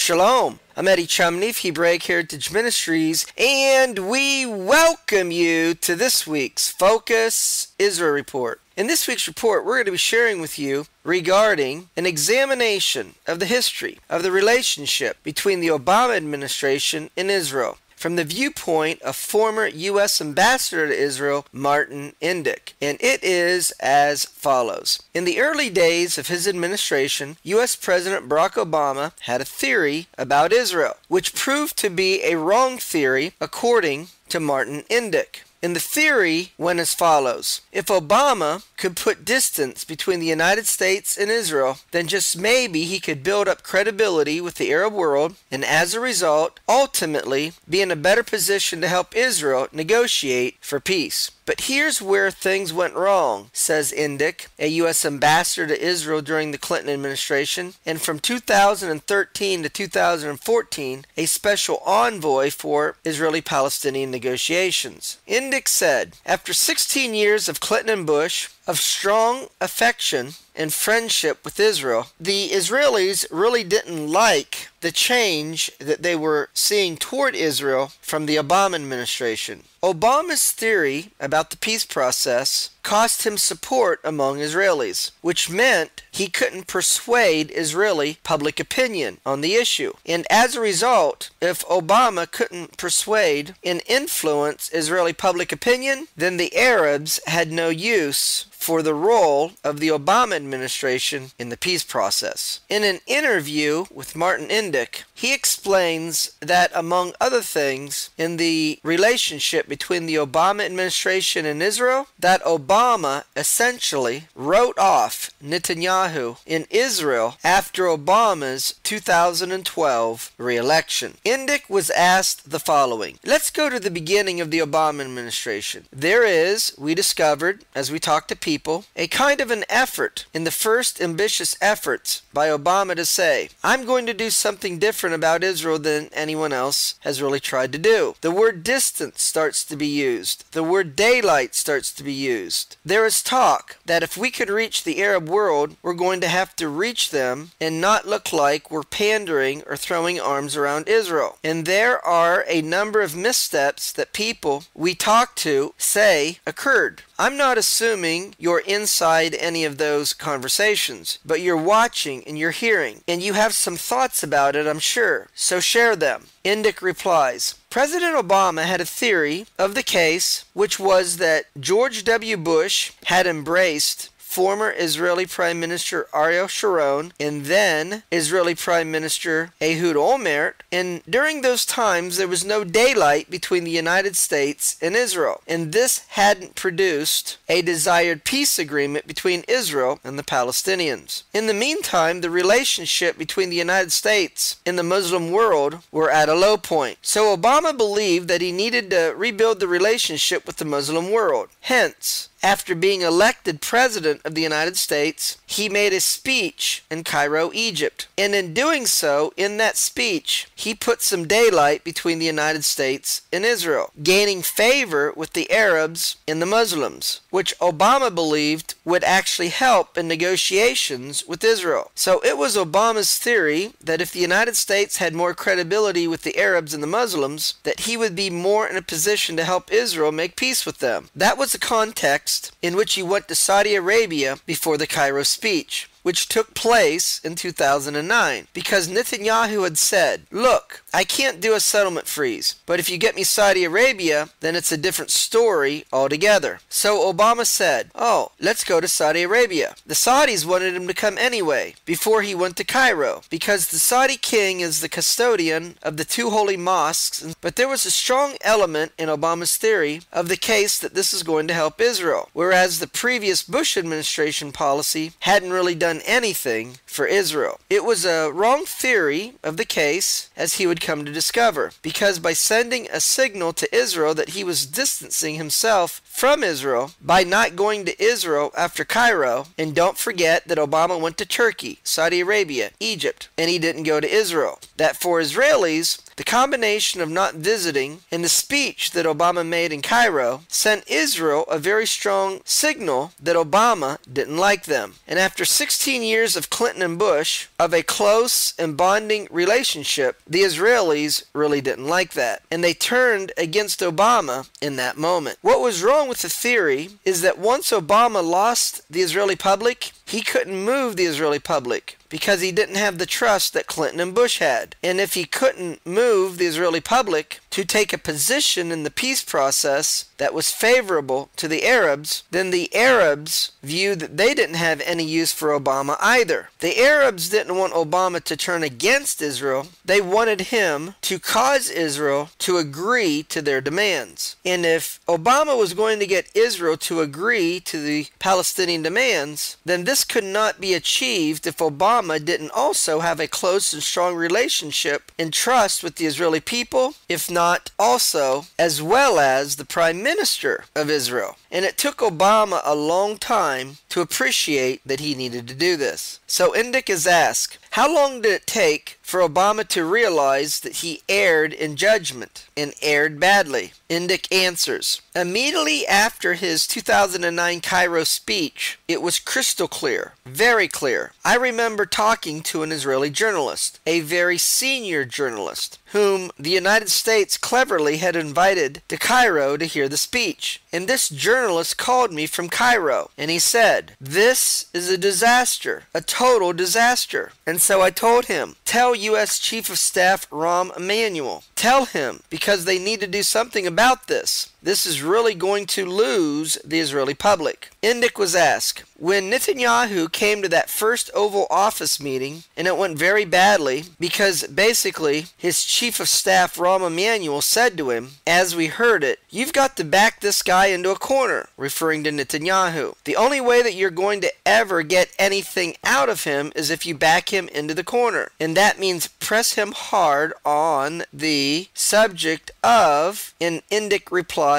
Shalom. I'm Eddie Chumney of Hebraic Heritage Ministries, and we welcome you to this week's Focus Israel Report. In this week's report, we're going to be sharing with you regarding an examination of the history of the relationship between the Obama administration and Israel, from the viewpoint of former U.S. Ambassador to Israel, Martin Indyk. And it is as follows. In the early days of his administration, U.S. President Barack Obama had a theory about Israel, which proved to be a wrong theory according to Martin Indyk. And the theory went as follows. If Obama could put distance between the United States and Israel, then just maybe he could build up credibility with the Arab world, and as a result, ultimately be in a better position to help Israel negotiate for peace. But here's where things went wrong, says Indyk, a U.S. ambassador to Israel during the Clinton administration, and from 2013 to 2014, a special envoy for Israeli-Palestinian negotiations. Indyk said, after 16 years of Clinton and Bush, of strong affection and friendship with Israel, the Israelis really didn't like the change that they were seeing toward Israel from the Obama administration. Obama's theory about the peace process cost him support among Israelis, which meant he couldn't persuade Israeli public opinion on the issue. And as a result, if Obama couldn't persuade and influence Israeli public opinion, then the Arabs had no use for the role of the Obama administration in the peace process. In an interview with Martin Indyk, he explains that, among other things, in the relationship between the Obama administration and Israel, that Obama essentially wrote off Netanyahu in Israel after Obama's 2012 re-election. Indyk was asked the following. Let's go to the beginning of the Obama administration. There is, we discovered, as we talked to people, a kind of an effort in the first ambitious efforts by Obama to say, I'm going to do something different about Israel than anyone else has really tried to do. The word distance starts to be used. The word daylight starts to be used. There is talk that if we could reach the Arab world, we're going to have to reach them and not look like we're pandering or throwing arms around Israel. And there are a number of missteps that people we talk to say occurred. I'm not assuming you're inside any of those conversations, but you're watching and you're hearing, and you have some thoughts about it, I'm sure, so share them. Indyk replies, President Obama had a theory of the case, which was that George W. Bush had embraced former Israeli Prime Minister Ariel Sharon, and then Israeli Prime Minister Ehud Olmert, and during those times there was no daylight between the United States and Israel, and this hadn't produced a desired peace agreement between Israel and the Palestinians. In the meantime, the relationship between the United States and the Muslim world were at a low point, so Obama believed that he needed to rebuild the relationship with the Muslim world. Hence, after being elected President of the United States, he made a speech in Cairo, Egypt. And in doing so, in that speech, he put some daylight between the United States and Israel, gaining favor with the Arabs and the Muslims, which Obama believed would actually help in negotiations with Israel. So it was Obama's theory that if the United States had more credibility with the Arabs and the Muslims, that he would be more in a position to help Israel make peace with them. That was the context in which he went to Saudi Arabia before the Cairo speech, which took place in 2009, because Netanyahu had said, look, I can't do a settlement freeze, but if you get me Saudi Arabia, then it's a different story altogether. So Obama said, oh, let's go to Saudi Arabia. The Saudis wanted him to come anyway, before he went to Cairo, because the Saudi king is the custodian of the two holy mosques, but there was a strong element in Obama's theory of the case that this is going to help Israel, whereas the previous Bush administration policy hadn't really done anything for Israel. It was a wrong theory of the case, as he would come to discover, because by sending a signal to Israel that he was distancing himself from Israel by not going to Israel after Cairo, and don't forget that Obama went to Turkey, Saudi Arabia, Egypt, and he didn't go to Israel. That for Israelis, the combination of not visiting and the speech that Obama made in Cairo sent Israel a very strong signal that Obama didn't like them. And after 16 16 years of Clinton and Bush, of a close and bonding relationship, the Israelis really didn't like that, and they turned against Obama in that moment. What was wrong with the theory is that once Obama lost the Israeli public, he couldn't move the Israeli public because he didn't have the trust that Clinton and Bush had. And if he couldn't move the Israeli public to take a position in the peace process that was favorable to the Arabs, then the Arabs viewed that they didn't have any use for Obama either. The Arabs didn't want Obama to turn against Israel. They wanted him to cause Israel to agree to their demands. And if Obama was going to get Israel to agree to the Palestinian demands, then this could not be achieved if Obama didn't also have a close and strong relationship and trust with the Israeli people, if not also as well as the Prime Minister of Israel. And it took Obama a long time to appreciate that he needed to do this. So Indik is asked, how long did it take for Obama to realize that he erred in judgment and erred badly? Indik answers, immediately after his 2009 Cairo speech, it was crystal clear, very clear. I remember talking to an Israeli journalist, a very senior journalist, whom the United States cleverly had invited to Cairo to hear the speech. And this journalist called me from Cairo, and he said, this is a disaster, a total disaster. And so I told him, tell U.S. Chief of Staff Rahm Emanuel, tell him, because they need to do something about this. This is really going to lose the Israeli public. Indik was asked, when Netanyahu came to that first Oval Office meeting, and it went very badly, because basically his Chief of Staff Rahm Emanuel said to him, as we heard it, you've got to back this guy into a corner, referring to Netanyahu. The only way that you're going to ever get anything out of him is if you back him into the corner. And that means press him hard on the subject of, and Indik replies,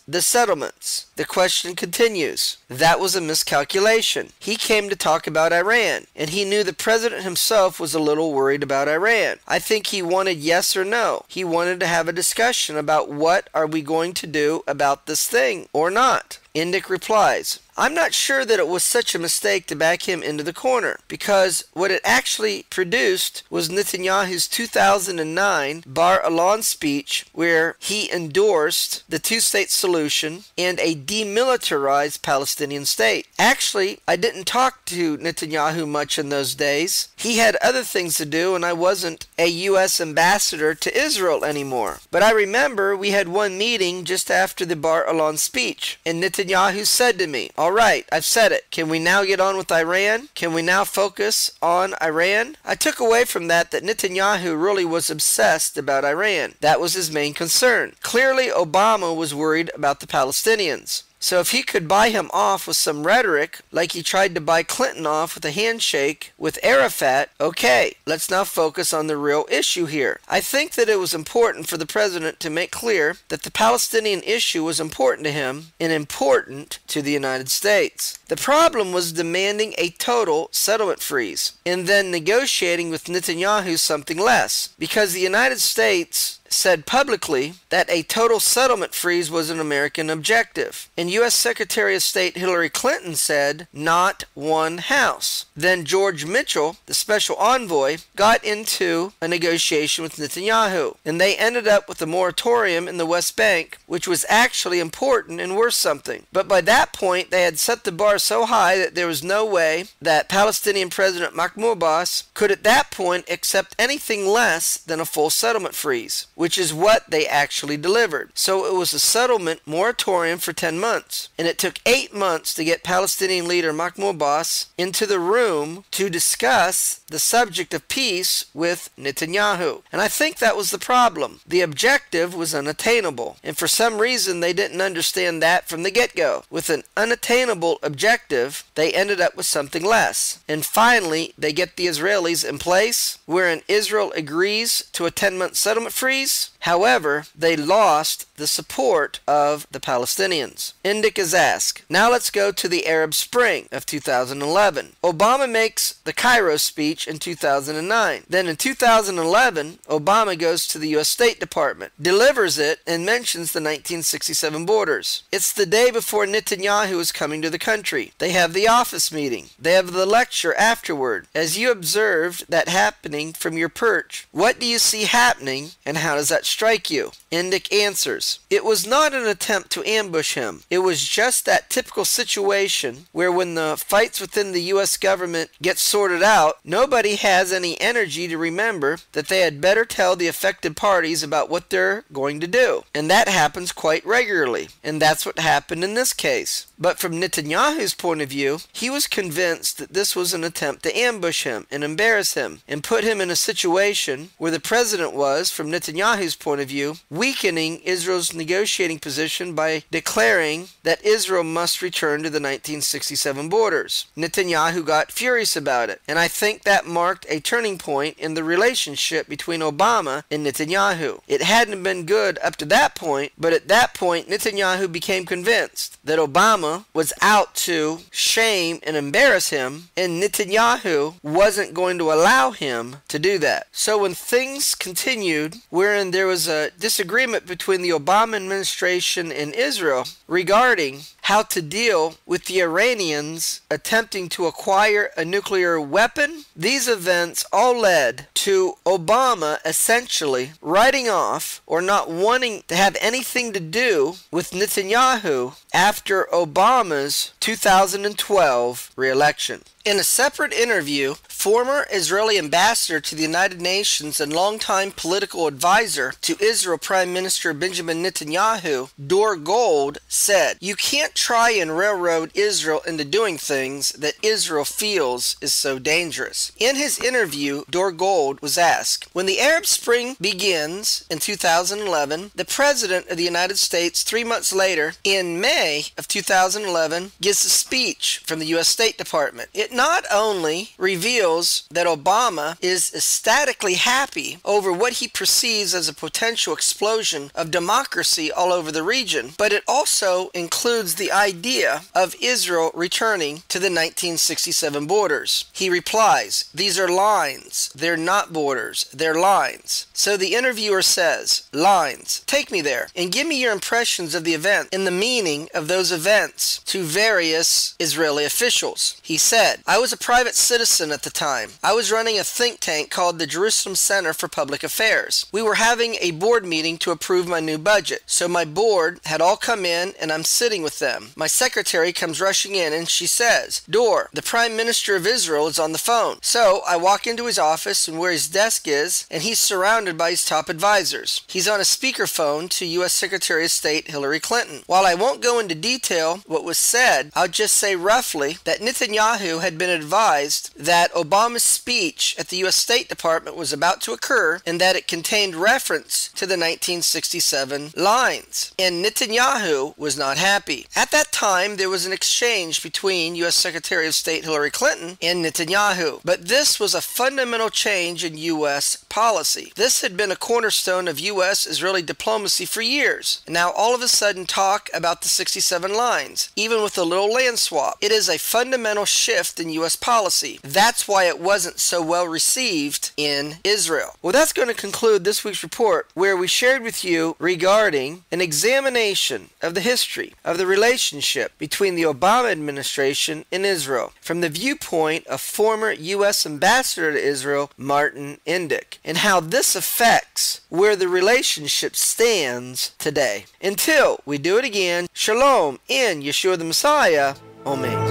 the settlements. The question continues. That was a miscalculation. He came to talk about Iran, and he knew the president himself was a little worried about Iran. I think he wanted yes or no. He wanted to have a discussion about what are we going to do about this thing or not. Indik replies, I'm not sure that it was such a mistake to back him into the corner, because what it actually produced was Netanyahu's 2009 Bar Ilan speech, where he endorsed the two-state solution and a demilitarized Palestinian state. Actually, I didn't talk to Netanyahu much in those days. He had other things to do, and I wasn't a U.S. ambassador to Israel anymore. But I remember we had one meeting just after the Bar Ilan speech, and Netanyahu said to me, all right, I've said it. Can we now get on with Iran? Can we now focus on Iran? I took away from that Netanyahu really was obsessed about Iran. That was his main concern. Clearly, Obama was worried about the Palestinians. So if he could buy him off with some rhetoric, like he tried to buy Clinton off with a handshake with Arafat, okay, let's now focus on the real issue here. I think that it was important for the president to make clear that the Palestinian issue was important to him and important to the United States. The problem was demanding a total settlement freeze and then negotiating with Netanyahu something less, because the United States said publicly that a total settlement freeze was an American objective. And U.S. Secretary of State Hillary Clinton said, not one house. Then George Mitchell, the special envoy, got into a negotiation with Netanyahu, and they ended up with a moratorium in the West Bank, which was actually important and worth something. But by that point, they had set the bar so high that there was no way that Palestinian President Mahmoud Abbas could at that point accept anything less than a full settlement freeze, which is what they actually delivered. So it was a settlement moratorium for 10 months. And it took 8 months to get Palestinian leader Mahmoud Abbas into the room to discuss the subject of peace with Netanyahu. And I think that was the problem. The objective was unattainable. And for some reason, they didn't understand that from the get-go. With an unattainable objective, they ended up with something less. And finally, they get the Israelis in place, wherein Israel agrees to a 10-month settlement freeze, Israelis. However, they lost the support of the Palestinians. Indik is asked. Now let's go to the Arab Spring of 2011. Obama makes the Cairo speech in 2009. Then in 2011, Obama goes to the U.S. State Department, delivers it, and mentions the 1967 borders. It's the day before Netanyahu is coming to the country. They have the office meeting. They have the lecture afterward. As you observed that happening from your perch, what do you see happening, and how does that strike you? Indik answers, it was not an attempt to ambush him. It was just that typical situation where when the fights within the U.S. government get sorted out, nobody has any energy to remember that they had better tell the affected parties about what they're going to do. And that happens quite regularly. And that's what happened in this case. But from Netanyahu's point of view, he was convinced that this was an attempt to ambush him and embarrass him and put him in a situation where the president was, from Netanyahu's point of view, weakening Israel's negotiating position by declaring that Israel must return to the 1967 borders. Netanyahu got furious about it, and I think that marked a turning point in the relationship between Obama and Netanyahu. It hadn't been good up to that point, but at that point Netanyahu became convinced that Obama was out to shame and embarrass him, and Netanyahu wasn't going to allow him to do that. So when things continued, wherein there was a disagreement between the Obama administration and Israel regarding how to deal with the Iranians attempting to acquire a nuclear weapon, these events all led to Obama essentially writing off or not wanting to have anything to do with Netanyahu after Obama's 2012 re-election. In a separate interview, former Israeli ambassador to the United Nations and longtime political advisor to Israel Prime Minister Benjamin Netanyahu, Dor Gold, said, "You can't try and railroad Israel into doing things that Israel feels is so dangerous." In his interview, Dor Gold was asked, when the Arab Spring begins in 2011, the President of the United States 3 months later, in May of 2011, gives a speech from the U.S. State Department. It not only reveals that Obama is ecstatically happy over what he perceives as a potential explosion of democracy all over the region, but it also includes the idea of Israel returning to the 1967 borders. He replies, "These are lines. They're not borders. They're lines." So the interviewer says, "Lines. Take me there and give me your impressions of the event and the meaning of those events to various Israeli officials." He said, "I was a private citizen at the time. I was running a think tank called the Jerusalem Center for Public Affairs. We were having a board meeting to approve my new budget. So my board had all come in and I'm sitting with them. My secretary comes rushing in and she says, 'Dor, the Prime Minister of Israel is on the phone.' So I walk into his office and where his desk is, and he's surrounded by his top advisors. He's on a speakerphone to U.S. Secretary of State Hillary Clinton. While I won't go into detail what was said, I'll just say roughly that Netanyahu had been advised that Obama's speech at the U.S. State Department was about to occur and that it contained reference to the 1967 lines. And Netanyahu was not happy. At that time, there was an exchange between U.S. Secretary of State Hillary Clinton and Netanyahu. But this was a fundamental change in U.S. policy. This had been a cornerstone of U.S.-Israeli diplomacy for years. And now all of a sudden talk about the 67 lines, even with a little land swap. It is a fundamental shift in U.S. policy. That's why it wasn't so well received in Israel. Well, that's going to conclude this week's report, where we shared with you regarding an examination of the history of the relationship between the Obama administration and Israel from the viewpoint of former U.S. Ambassador to Israel, Martin Indik, and how this affects where the relationship stands today. Until we do it again, Shalom in Yeshua the Messiah. Amen.